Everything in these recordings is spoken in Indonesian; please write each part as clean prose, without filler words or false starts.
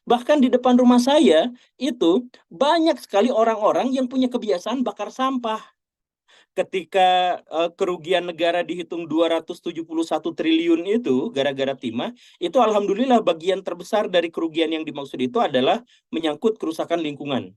Bahkan di depan rumah saya itu banyak sekali orang-orang yang punya kebiasaan bakar sampah. Ketika kerugian negara dihitung 271 triliun itu gara-gara timah, itu alhamdulillah bagian terbesar dari kerugian yang dimaksud itu adalah menyangkut kerusakan lingkungan.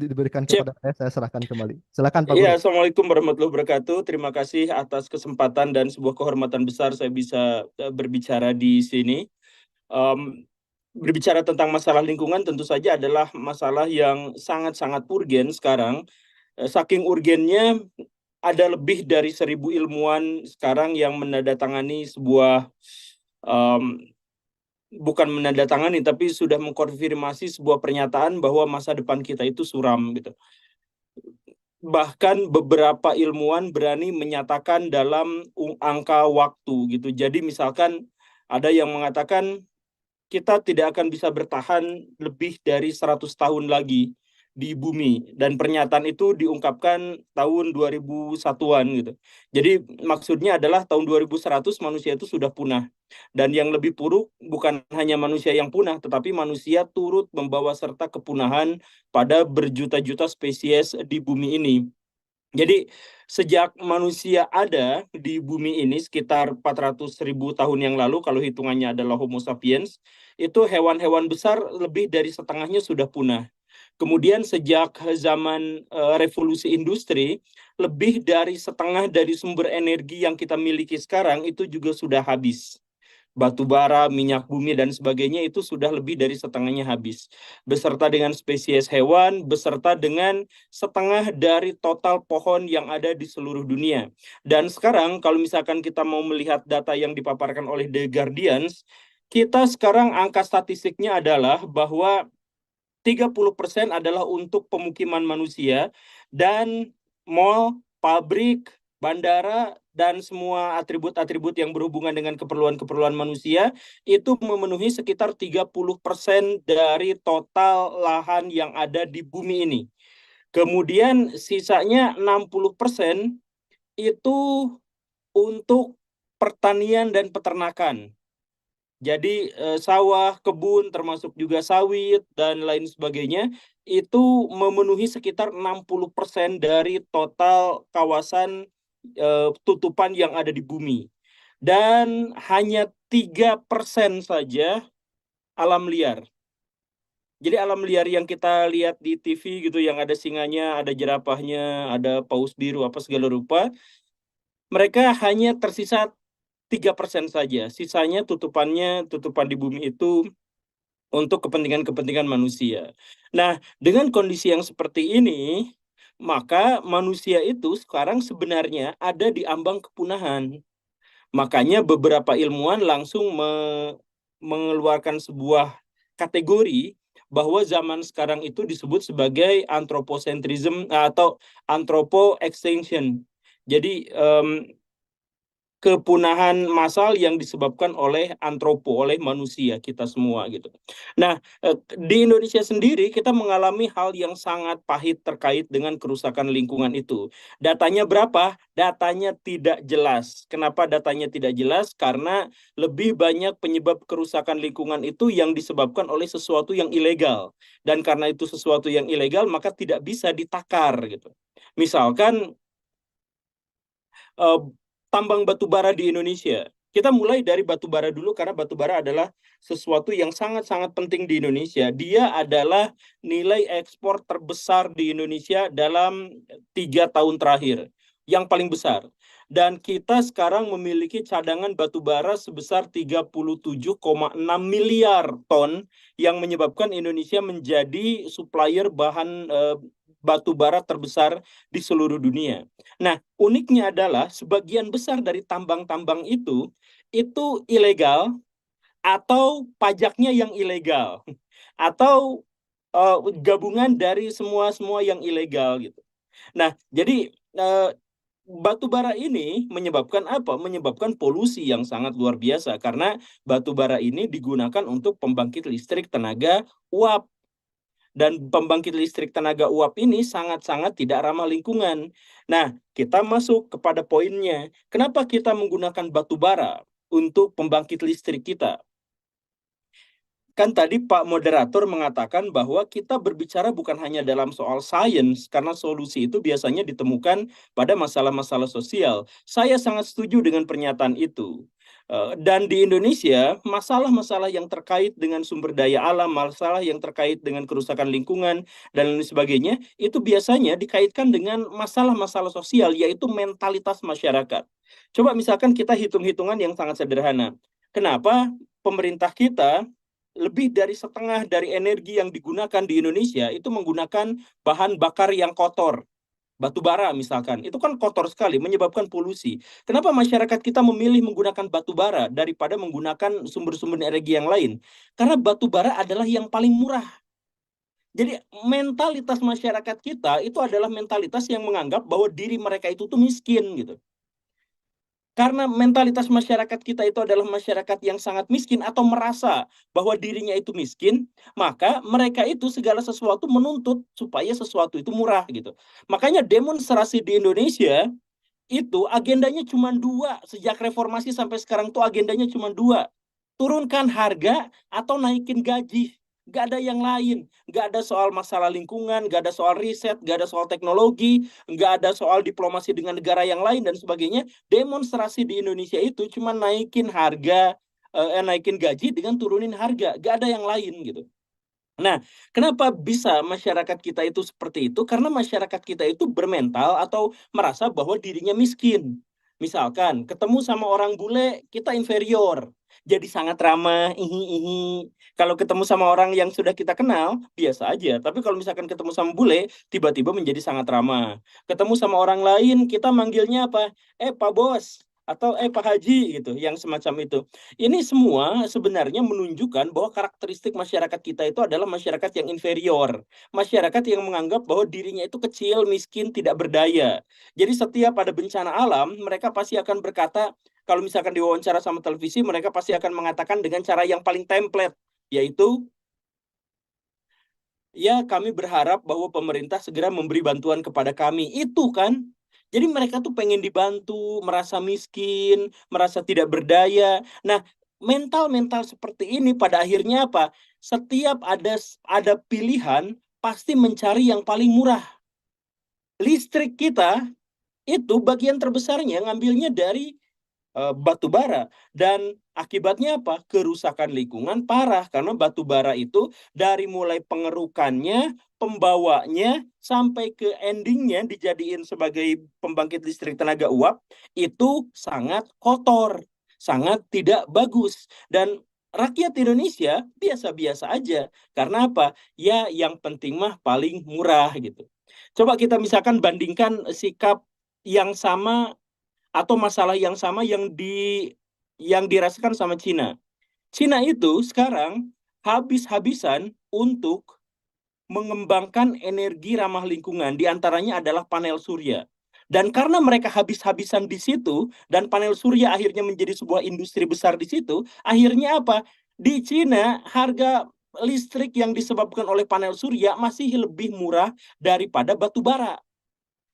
Diberikan Cep. kepada saya serahkan kembali. Silakan Pak Guru. Ya, Assalamualaikum warahmatullahi wabarakatuh. Terima kasih atas kesempatan dan sebuah kehormatan besar saya bisa berbicara di sini. Berbicara tentang masalah lingkungan tentu saja adalah masalah yang sangat-sangat urgen sekarang. Saking urgennya ada lebih dari 1.000 ilmuwan sekarang yang menandatangani sebuah bukan menandatangani tapi sudah mengkonfirmasi sebuah pernyataan bahwa masa depan kita itu suram gitu. Bahkan beberapa ilmuwan berani menyatakan dalam angka waktu gitu. Jadi misalkan ada yang mengatakan kita tidak akan bisa bertahan lebih dari 100 tahun lagi di bumi, dan pernyataan itu diungkapkan tahun 2001-an gitu. Jadi maksudnya adalah tahun 2100 manusia itu sudah punah. Dan yang lebih buruk bukan hanya manusia yang punah, tetapi manusia turut membawa serta kepunahan pada berjuta-juta spesies di bumi ini. Jadi sejak manusia ada di bumi ini sekitar 400.000 tahun yang lalu, kalau hitungannya adalah Homo sapiens, itu hewan-hewan besar lebih dari setengahnya sudah punah. Kemudian sejak zaman revolusi industri, lebih dari setengah dari sumber energi yang kita miliki sekarang itu juga sudah habis. Batu bara, minyak bumi, dan sebagainya itu sudah lebih dari setengahnya habis. Beserta dengan spesies hewan, beserta dengan setengah dari total pohon yang ada di seluruh dunia. Dan sekarang kalau misalkan kita mau melihat data yang dipaparkan oleh The Guardians, kita sekarang angka statistiknya adalah bahwa 30% adalah untuk pemukiman manusia, dan mall, pabrik, bandara, dan semua atribut-atribut yang berhubungan dengan keperluan-keperluan manusia itu memenuhi sekitar 30% dari total lahan yang ada di bumi ini. Kemudian sisanya 60% itu untuk pertanian dan peternakan. Jadi sawah, kebun, termasuk juga sawit, dan lain sebagainya, itu memenuhi sekitar 60% dari total kawasan tutupan yang ada di bumi. Dan hanya 3% saja alam liar. Jadi alam liar yang kita lihat di TV gitu, yang ada singanya, ada jerapahnya, ada paus biru, apa segala rupa, mereka hanya tersisa 3% saja. Sisanya tutupan di bumi itu untuk kepentingan-kepentingan manusia. Nah, dengan kondisi yang seperti ini, maka manusia itu sekarang sebenarnya ada di ambang kepunahan. Makanya beberapa ilmuwan langsung mengeluarkan sebuah kategori bahwa zaman sekarang itu disebut sebagai anthropocentrism atau anthropo extinction. Jadi kepunahan massal yang disebabkan oleh antropo, oleh manusia kita semua gitu. Nah, di Indonesia sendiri kita mengalami hal yang sangat pahit terkait dengan kerusakan lingkungan itu. Datanya berapa? Datanya tidak jelas. Kenapa datanya tidak jelas? Karena lebih banyak penyebab kerusakan lingkungan itu yang disebabkan oleh sesuatu yang ilegal. Dan karena itu sesuatu yang ilegal, maka tidak bisa ditakar gitu. Misalkan eh, tambang batu bara di Indonesia. Kita mulai dari batu bara dulu karena batu bara adalah sesuatu yang sangat-sangat penting di Indonesia. Dia adalah nilai ekspor terbesar di Indonesia dalam 3 tahun terakhir, yang paling besar. Dan kita sekarang memiliki cadangan batu bara sebesar 37,6 miliar ton yang menyebabkan Indonesia menjadi supplier bahan batu bara terbesar di seluruh dunia. Nah, uniknya adalah sebagian besar dari tambang-tambang itu ilegal atau pajaknya yang ilegal atau gabungan dari semua yang ilegal gitu. Nah, jadi batu bara ini menyebabkan apa? Menyebabkan polusi yang sangat luar biasa karena batu bara ini digunakan untuk pembangkit listrik tenaga uap. Dan pembangkit listrik tenaga uap ini sangat-sangat tidak ramah lingkungan. Nah, kita masuk kepada poinnya. Kenapa kita menggunakan batu bara untuk pembangkit listrik kita? Kan tadi Pak Moderator mengatakan bahwa kita berbicara bukan hanya dalam soal sains, karena solusi itu biasanya ditemukan pada masalah-masalah sosial. Saya sangat setuju dengan pernyataan itu. Dan di Indonesia, masalah-masalah yang terkait dengan sumber daya alam, masalah yang terkait dengan kerusakan lingkungan, dan lain sebagainya, itu biasanya dikaitkan dengan masalah-masalah sosial, yaitu mentalitas masyarakat. Coba misalkan kita hitung-hitungan yang sangat sederhana. Kenapa pemerintah kita lebih dari setengah dari energi yang digunakan di Indonesia itu menggunakan bahan bakar yang kotor? Batu bara misalkan, itu kan kotor sekali, menyebabkan polusi. Kenapa masyarakat kita memilih menggunakan batu bara daripada menggunakan sumber-sumber energi yang lain? Karena batu bara adalah yang paling murah. Jadi mentalitas masyarakat kita itu adalah mentalitas yang menganggap bahwa diri mereka itu tuh miskin gitu. Karena mentalitas masyarakat kita itu adalah masyarakat yang sangat miskin atau merasa bahwa dirinya itu miskin, maka mereka itu segala sesuatu menuntut supaya sesuatu itu murah gitu. Makanya demonstrasi di Indonesia itu agendanya cuma dua, sejak reformasi sampai sekarang tuh agendanya cuma dua. Turunkan harga atau naikin gaji. Gak ada yang lain. Gak ada soal masalah lingkungan, gak ada soal riset, gak ada soal teknologi, gak ada soal diplomasi dengan negara yang lain dan sebagainya. Demonstrasi di Indonesia itu cuma naikin harga, naikin gaji dengan turunin harga. Gak ada yang lain gitu. Nah, kenapa bisa masyarakat kita itu seperti itu? Karena masyarakat kita itu bermental atau merasa bahwa dirinya miskin. Misalkan, ketemu sama orang bule, kita inferior. Jadi sangat ramah, ihi. Kalau ketemu sama orang yang sudah kita kenal, biasa aja. Tapi kalau misalkan ketemu sama bule, tiba-tiba menjadi sangat ramah. Ketemu sama orang lain, kita manggilnya apa? Pak Bos. Atau Pak Haji gitu, yang semacam itu. Ini semua sebenarnya menunjukkan bahwa karakteristik masyarakat kita itu adalah masyarakat yang inferior. Masyarakat yang menganggap bahwa dirinya itu kecil, miskin, tidak berdaya. Jadi setiap ada bencana alam, mereka pasti akan berkata, kalau misalkan diwawancara sama televisi, mereka pasti akan mengatakan dengan cara yang paling template, yaitu, ya kami berharap bahwa pemerintah segera memberi bantuan kepada kami. Itu kan. Jadi mereka tuh pengen dibantu, merasa miskin, merasa tidak berdaya. Nah, mental-mental seperti ini pada akhirnya apa? Setiap ada pilihan, pasti mencari yang paling murah. Listrik kita itu bagian terbesarnya ngambilnya dari batu bara, dan akibatnya apa? Kerusakan lingkungan parah karena batu bara itu dari mulai pengerukannya, pembawanya sampai ke endingnya dijadiin sebagai pembangkit listrik tenaga uap itu sangat kotor, sangat tidak bagus, dan rakyat Indonesia biasa-biasa aja. Karena apa? Ya yang penting mah paling murah gitu. Coba kita misalkan bandingkan sikap yang sama atau masalah yang sama yang dirasakan sama Cina. Cina itu sekarang habis-habisan untuk mengembangkan energi ramah lingkungan, di antaranya adalah panel surya. Dan karena mereka habis-habisan di situ, dan panel surya akhirnya menjadi sebuah industri besar di situ, akhirnya apa? Di Cina, harga listrik yang disebabkan oleh panel surya masih lebih murah daripada batu bara.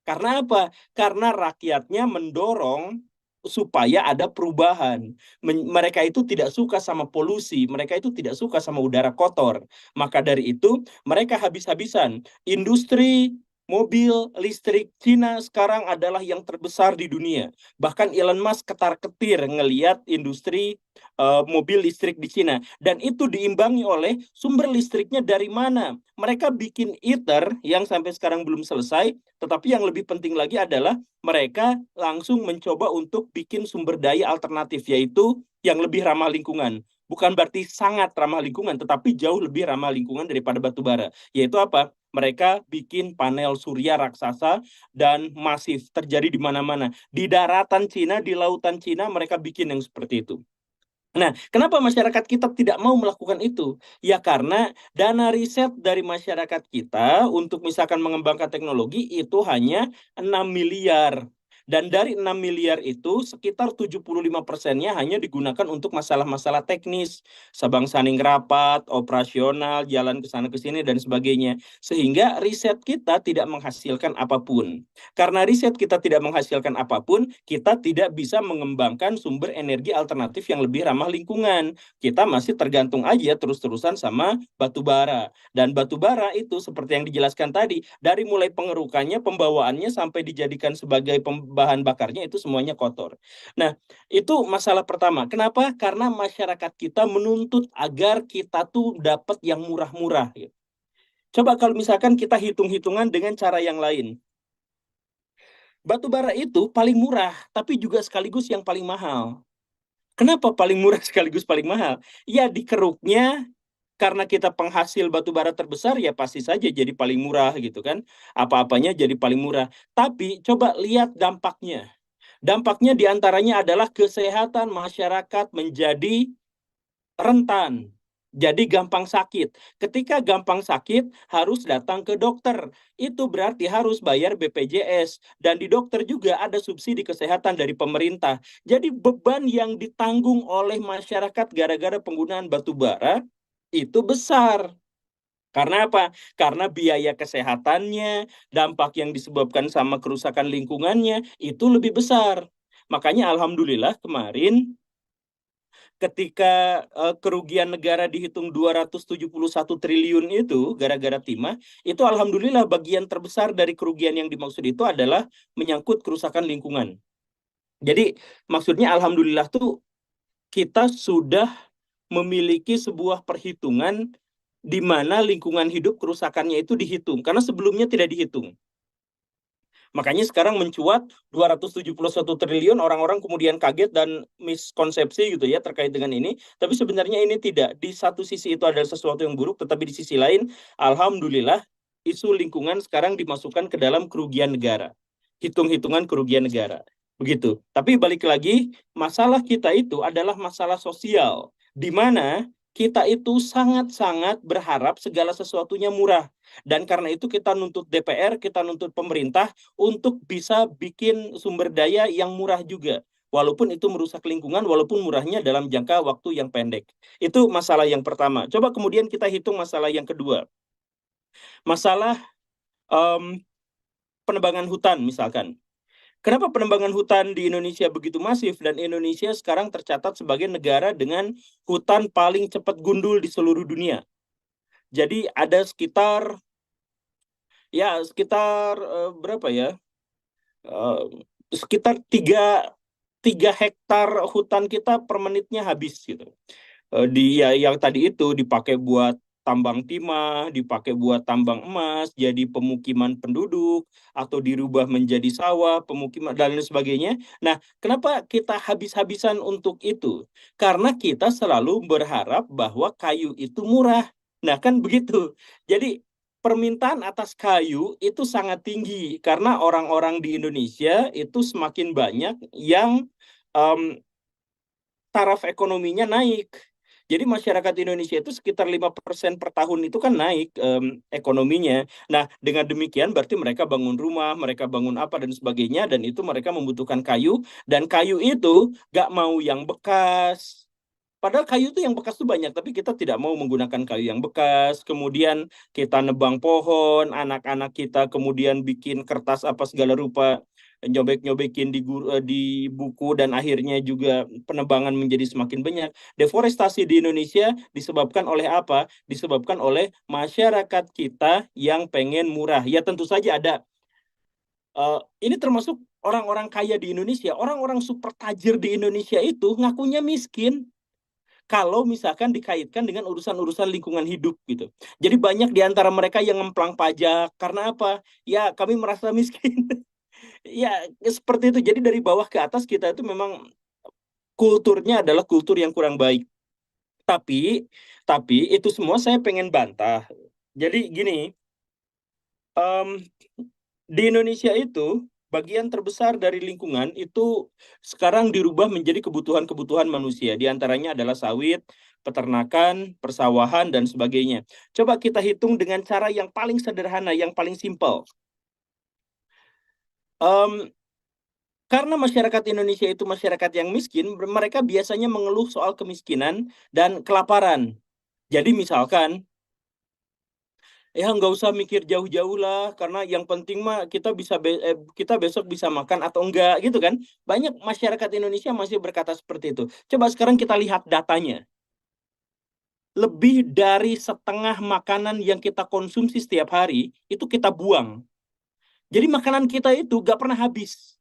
Karena apa? Karena rakyatnya mendorong supaya ada perubahan. Mereka itu tidak suka sama polusi, mereka itu tidak suka sama udara kotor. Maka dari itu, mereka habis-habisan. Industri mobil listrik Cina sekarang adalah yang terbesar di dunia. Bahkan Elon Musk ketar-ketir ngeliat industri mobil listrik di Cina. Dan itu diimbangi oleh sumber listriknya dari mana. Mereka bikin ITER yang sampai sekarang belum selesai, tetapi yang lebih penting lagi adalah mereka langsung mencoba untuk bikin sumber daya alternatif, yaitu yang lebih ramah lingkungan. Bukan berarti sangat ramah lingkungan, tetapi jauh lebih ramah lingkungan daripada batu bara. Yaitu apa? Mereka bikin panel surya raksasa dan masif, terjadi di mana-mana. Di daratan Cina, di lautan Cina, mereka bikin yang seperti itu. Nah, kenapa masyarakat kita tidak mau melakukan itu? Ya karena dana riset dari masyarakat kita untuk misalkan mengembangkan teknologi itu hanya 6 miliar. Dan dari 6 miliar itu sekitar 75%-nya hanya digunakan untuk masalah-masalah teknis, sabang saning rapat, operasional, jalan ke sana ke sini dan sebagainya. Sehingga riset kita tidak menghasilkan apapun. Karena riset kita tidak menghasilkan apapun, kita tidak bisa mengembangkan sumber energi alternatif yang lebih ramah lingkungan. Kita masih tergantung aja terus-terusan sama batu bara. Dan batu bara itu seperti yang dijelaskan tadi, dari mulai pengerukannya, pembawaannya sampai dijadikan sebagai bahan bakarnya itu semuanya kotor. Nah, itu masalah pertama. Kenapa? Karena masyarakat kita menuntut agar kita tuh dapat yang murah-murah. Gitu. Coba kalau misalkan kita hitung-hitungan dengan cara yang lain. Batu bara itu paling murah, tapi juga sekaligus yang paling mahal. Kenapa paling murah sekaligus paling mahal? Ya dikeruknya, karena kita penghasil batu bara terbesar ya pasti saja jadi paling murah gitu kan. Apa-apanya jadi paling murah. Tapi coba lihat dampaknya. Dampaknya diantaranya adalah kesehatan masyarakat menjadi rentan. Jadi gampang sakit. Ketika gampang sakit harus datang ke dokter. Itu berarti harus bayar BPJS. Dan di dokter juga ada subsidi kesehatan dari pemerintah. Jadi beban yang ditanggung oleh masyarakat gara-gara penggunaan batu bara itu besar. Karena apa? Karena biaya kesehatannya, dampak yang disebabkan sama kerusakan lingkungannya itu lebih besar. Makanya alhamdulillah kemarin ketika kerugian negara dihitung 271 triliun itu gara-gara timah, itu alhamdulillah bagian terbesar dari kerugian yang dimaksud itu adalah menyangkut kerusakan lingkungan. Jadi maksudnya alhamdulillah tuh kita sudah memiliki sebuah perhitungan di mana lingkungan hidup kerusakannya itu dihitung. Karena sebelumnya tidak dihitung. Makanya sekarang mencuat 271 triliun, orang-orang kemudian kaget dan miskonsepsi gitu ya terkait dengan ini. Tapi sebenarnya ini tidak. Di satu sisi itu adalah sesuatu yang buruk, tetapi di sisi lain, alhamdulillah, isu lingkungan sekarang dimasukkan ke dalam kerugian negara. Hitung-hitungan kerugian negara. Begitu. Tapi balik lagi, masalah kita itu adalah masalah sosial. Di mana kita itu sangat-sangat berharap segala sesuatunya murah. Dan karena itu kita nuntut DPR, kita nuntut pemerintah untuk bisa bikin sumber daya yang murah juga. Walaupun itu merusak lingkungan, walaupun murahnya dalam jangka waktu yang pendek. Itu masalah yang pertama. Coba kemudian kita hitung masalah yang kedua. Masalah penebangan hutan misalkan. Kenapa penebangan hutan di Indonesia begitu masif dan Indonesia sekarang tercatat sebagai negara dengan hutan paling cepat gundul di seluruh dunia? Jadi ada sekitar berapa ya? Sekitar 3 hektar hutan kita per menitnya habis gitu. Yang tadi itu dipakai buat tambang timah, dipakai buat tambang emas, jadi pemukiman penduduk, atau dirubah menjadi sawah, pemukiman, dan lain sebagainya. Nah, kenapa kita habis-habisan untuk itu? Karena kita selalu berharap bahwa kayu itu murah. Nah, kan begitu. Jadi, permintaan atas kayu itu sangat tinggi, karena orang-orang di Indonesia itu semakin banyak yang taraf ekonominya naik. Jadi masyarakat Indonesia itu sekitar 5% per tahun itu kan naik ekonominya. Nah, dengan demikian berarti mereka bangun rumah, mereka bangun apa dan sebagainya, dan itu mereka membutuhkan kayu, dan kayu itu gak mau yang bekas. Padahal kayu itu yang bekas tuh banyak, tapi kita tidak mau menggunakan kayu yang bekas. Kemudian kita nebang pohon, anak-anak kita kemudian bikin kertas apa segala rupa, nyobek-nyobekin di buku, dan akhirnya juga penebangan menjadi semakin banyak. Deforestasi di Indonesia disebabkan oleh apa? Disebabkan oleh masyarakat kita yang pengen murah. Ya tentu saja ada. Ini termasuk orang-orang kaya di Indonesia. Orang-orang super tajir di Indonesia itu ngakunya miskin kalau misalkan dikaitkan dengan urusan-urusan lingkungan hidup gitu. Jadi banyak di antara mereka yang ngemplang pajak. Karena apa? Ya kami merasa miskin. Ya, seperti itu. Jadi dari bawah ke atas kita itu memang kulturnya adalah kultur yang kurang baik. Tapi itu semua saya pengen bantah. Jadi gini, di Indonesia itu bagian terbesar dari lingkungan itu sekarang dirubah menjadi kebutuhan-kebutuhan manusia. Di antaranya adalah sawit, peternakan, persawahan, dan sebagainya. Coba kita hitung dengan cara yang paling sederhana, yang paling simpel. Karena masyarakat Indonesia itu masyarakat yang miskin, mereka biasanya mengeluh soal kemiskinan dan kelaparan. Jadi misalkan, ya nggak usah mikir jauh-jauh lah, karena yang penting mah kita besok bisa makan atau enggak gitu kan. Banyak masyarakat Indonesia masih berkata seperti itu. Coba sekarang kita lihat datanya. Lebih dari setengah makanan yang kita konsumsi setiap hari itu kita buang. Jadi makanan kita itu nggak pernah habis.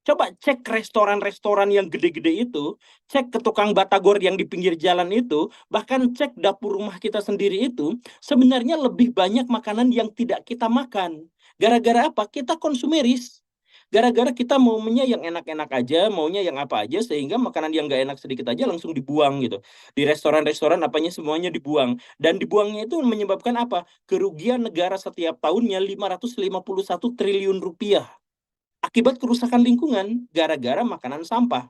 Coba cek restoran-restoran yang gede-gede itu, cek ke tukang batagor yang di pinggir jalan itu, bahkan cek dapur rumah kita sendiri itu, sebenarnya lebih banyak makanan yang tidak kita makan. Gara-gara apa? Kita konsumeris. Gara-gara kita maunya yang enak-enak aja, maunya yang apa aja, sehingga makanan yang nggak enak sedikit aja langsung dibuang gitu. Di restoran-restoran apanya semuanya dibuang. Dan dibuangnya itu menyebabkan apa? Kerugian negara setiap tahunnya 551 triliun rupiah akibat kerusakan lingkungan gara-gara makanan sampah.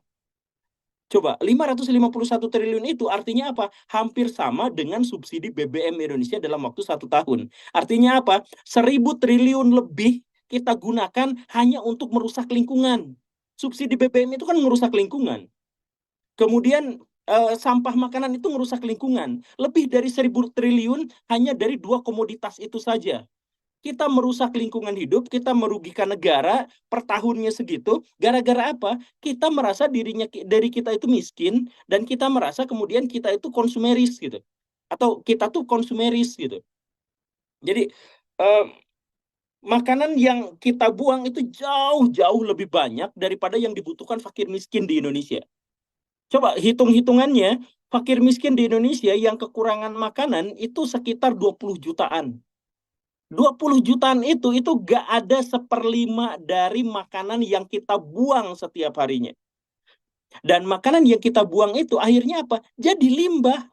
Coba, 551 triliun itu artinya apa? Hampir sama dengan subsidi BBM Indonesia dalam waktu 1 tahun. Artinya apa? 1.000 triliun lebih kita gunakan hanya untuk merusak lingkungan. Subsidi BBM itu kan merusak lingkungan. Kemudian sampah makanan itu merusak lingkungan. Lebih dari 1.000 triliun hanya dari 2 komoditas itu saja. Kita merusak lingkungan hidup, kita merugikan negara per tahunnya segitu, gara-gara apa? Kita merasa dari kita itu miskin, dan kita merasa kemudian kita itu konsumeris gitu. Atau kita tuh konsumeris gitu. Jadi eh, makanan yang kita buang itu jauh-jauh lebih banyak daripada yang dibutuhkan fakir miskin di Indonesia. Coba hitung-hitungannya, fakir miskin di Indonesia yang kekurangan makanan itu sekitar 20 jutaan. 20 jutaan itu gak ada 1/5 dari makanan yang kita buang setiap harinya. Dan makanan yang kita buang itu akhirnya apa? Jadi limbah.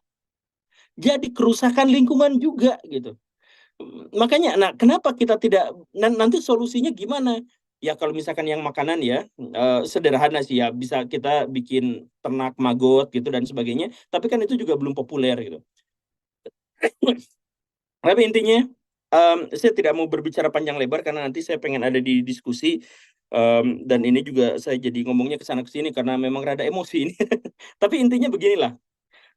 Jadi kerusakan lingkungan juga gitu. Makanya, nah kenapa kita tidak, nanti solusinya gimana? Ya kalau misalkan yang makanan ya, sederhana sih ya, bisa kita bikin ternak magot gitu dan sebagainya. Tapi kan itu juga belum populer gitu. Tapi intinya, saya tidak mau berbicara panjang lebar karena nanti saya pengen ada di diskusi, dan ini juga saya jadi ngomongnya ke sana ke sini karena memang rada emosi ini. Tapi intinya beginilah,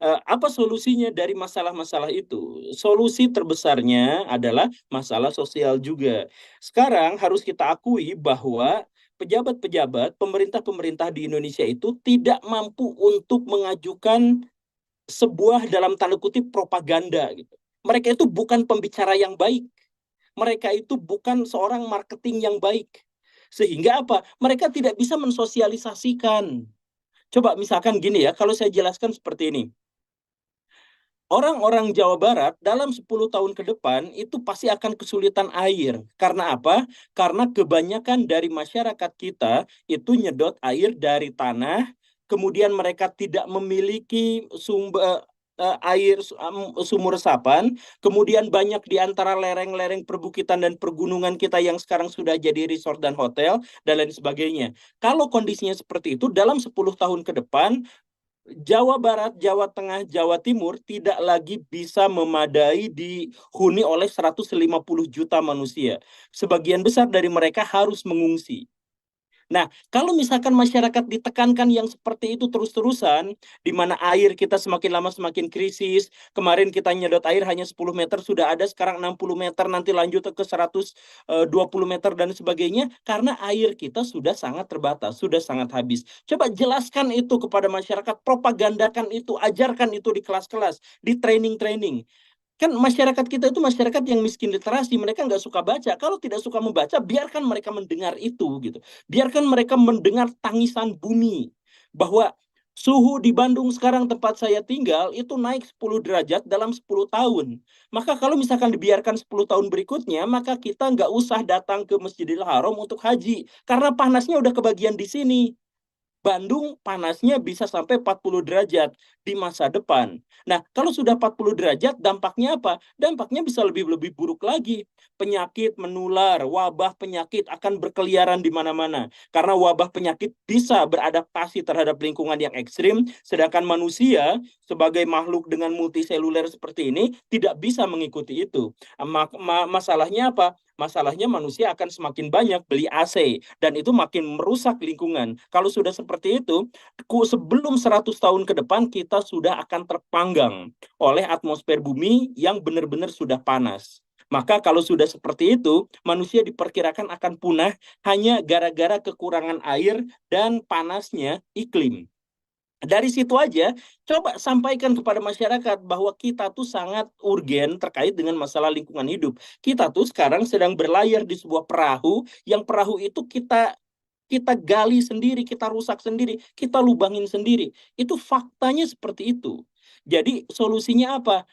apa solusinya dari masalah-masalah itu? Solusi terbesarnya adalah masalah sosial juga. Sekarang harus kita akui bahwa pejabat-pejabat, pemerintah-pemerintah di Indonesia itu tidak mampu untuk mengajukan sebuah dalam tanda kutip propaganda gitu. Mereka itu bukan pembicara yang baik. Mereka itu bukan seorang marketing yang baik. Sehingga apa? Mereka tidak bisa mensosialisasikan. Coba misalkan gini ya, kalau saya jelaskan seperti ini. Orang-orang Jawa Barat dalam 10 tahun ke depan itu pasti akan kesulitan air. Karena apa? Karena kebanyakan dari masyarakat kita itu nyedot air dari tanah, kemudian mereka tidak memiliki sumber air sumur resapan, kemudian banyak di antara lereng-lereng perbukitan dan pergunungan kita yang sekarang sudah jadi resort dan hotel dan lain sebagainya. Kalau kondisinya seperti itu dalam 10 tahun ke depan, Jawa Barat, Jawa Tengah, Jawa Timur tidak lagi bisa memadai dihuni oleh 150 juta manusia. Sebagian besar dari mereka harus mengungsi. Nah, kalau misalkan masyarakat ditekankan yang seperti itu terus-terusan, di mana air kita semakin lama semakin krisis, kemarin kita nyedot air hanya 10 meter, sudah ada sekarang 60 meter, nanti lanjut ke 120 meter dan sebagainya, karena air kita sudah sangat terbatas, sudah sangat habis. Coba jelaskan itu kepada masyarakat, propagandakan itu, ajarkan itu di kelas-kelas, di training-training. Kan masyarakat kita itu masyarakat yang miskin literasi, mereka nggak suka baca. Kalau tidak suka membaca, biarkan mereka mendengar itu gitu. Biarkan mereka mendengar tangisan bumi bahwa suhu di Bandung sekarang tempat saya tinggal itu naik 10 derajat dalam 10 tahun. Maka kalau misalkan dibiarkan 10 tahun berikutnya, maka kita nggak usah datang ke Masjidil Haram untuk haji. Karena panasnya udah kebagian di sini. Bandung panasnya bisa sampai 40 derajat di masa depan. Nah, kalau sudah 40 derajat, dampaknya apa? Dampaknya bisa lebih buruk lagi. Penyakit menular, wabah penyakit akan berkeliaran di mana-mana. Karena wabah penyakit bisa beradaptasi terhadap lingkungan yang ekstrim, sedangkan manusia sebagai makhluk dengan multiseluler seperti ini tidak bisa mengikuti itu. Masalahnya apa? masalahnya manusia akan semakin banyak beli AC dan itu makin merusak lingkungan. Kalau sudah seperti itu, sebelum 100 tahun ke depan kita sudah akan terpanggang oleh atmosfer bumi yang benar-benar sudah panas. Maka kalau sudah seperti itu, manusia diperkirakan akan punah hanya gara-gara kekurangan air dan panasnya iklim. Dari situ aja, coba sampaikan kepada masyarakat bahwa kita tuh sangat urgen terkait dengan masalah lingkungan hidup. Kita tuh sekarang sedang berlayar di sebuah perahu, yang perahu itu kita kita gali sendiri, kita rusak sendiri, kita lubangin sendiri. Itu faktanya seperti itu. Jadi solusinya apa?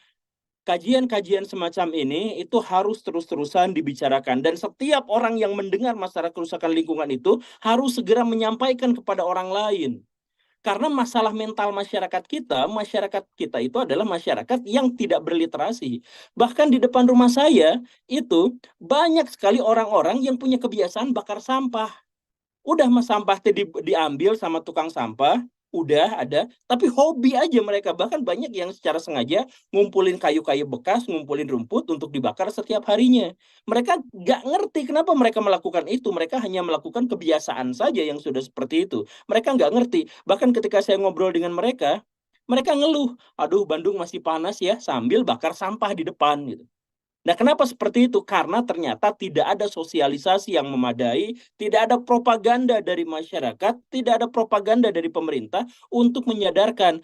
Kajian-kajian semacam ini itu harus terus-terusan dibicarakan dan setiap orang yang mendengar masalah kerusakan lingkungan itu harus segera menyampaikan kepada orang lain. Karena masalah mental masyarakat kita itu adalah masyarakat yang tidak berliterasi. Bahkan di depan rumah saya itu banyak sekali orang-orang yang punya kebiasaan bakar sampah. Udah mas sampah diambil sama tukang sampah, udah ada, tapi hobi aja mereka. Bahkan banyak yang secara sengaja ngumpulin kayu-kayu bekas, ngumpulin rumput untuk dibakar setiap harinya. Mereka nggak ngerti kenapa mereka melakukan itu. Mereka hanya melakukan kebiasaan saja yang sudah seperti itu. Mereka nggak ngerti. Bahkan ketika saya ngobrol dengan mereka, mereka ngeluh, aduh Bandung masih panas ya, sambil bakar sampah di depan gitu. Nah, kenapa seperti itu? Karena ternyata tidak ada sosialisasi yang memadai, tidak ada propaganda dari masyarakat, tidak ada propaganda dari pemerintah untuk menyadarkan,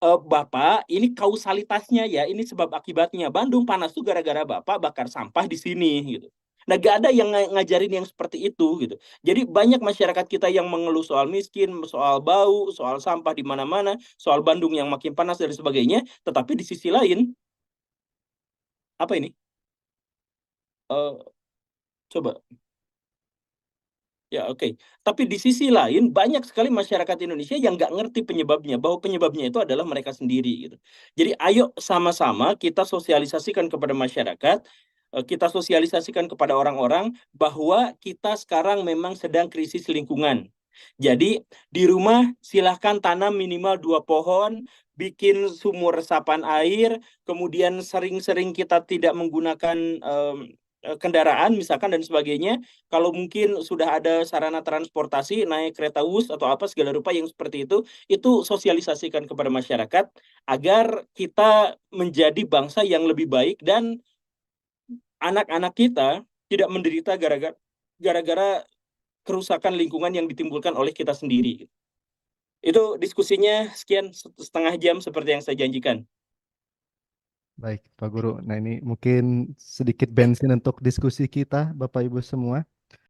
Bapak, ini kausalitasnya ya, ini sebab akibatnya. Bandung panas tuh gara-gara Bapak bakar sampah di sini gitu. Nah, gak ada yang ngajarin yang seperti itu gitu. Jadi banyak masyarakat kita yang mengeluh soal miskin, soal bau, soal sampah di mana-mana, soal Bandung yang makin panas dan sebagainya. Tetapi di sisi lain, apa ini? Eh, coba. Ya, oke. Tapi di sisi lain, banyak sekali masyarakat Indonesia yang nggak ngerti penyebabnya, bahwa penyebabnya itu adalah mereka sendiri. Gitu. Jadi, ayo sama-sama kita sosialisasikan kepada masyarakat, kita sosialisasikan kepada orang-orang bahwa kita sekarang memang sedang krisis lingkungan. Jadi, di rumah silahkan tanam minimal 2 pohon, bikin sumur resapan air, kemudian sering-sering kita tidak menggunakan kendaraan misalkan dan sebagainya. Kalau mungkin sudah ada sarana transportasi, naik kereta wus atau apa segala rupa yang seperti itu sosialisasikan kepada masyarakat agar kita menjadi bangsa yang lebih baik dan anak-anak kita tidak menderita gara-gara kerusakan lingkungan yang ditimbulkan oleh kita sendiri. Itu diskusinya sekian setengah jam seperti yang saya janjikan. Baik, Pak Guru. Nah, ini mungkin sedikit bensin untuk diskusi kita, Bapak Ibu semua.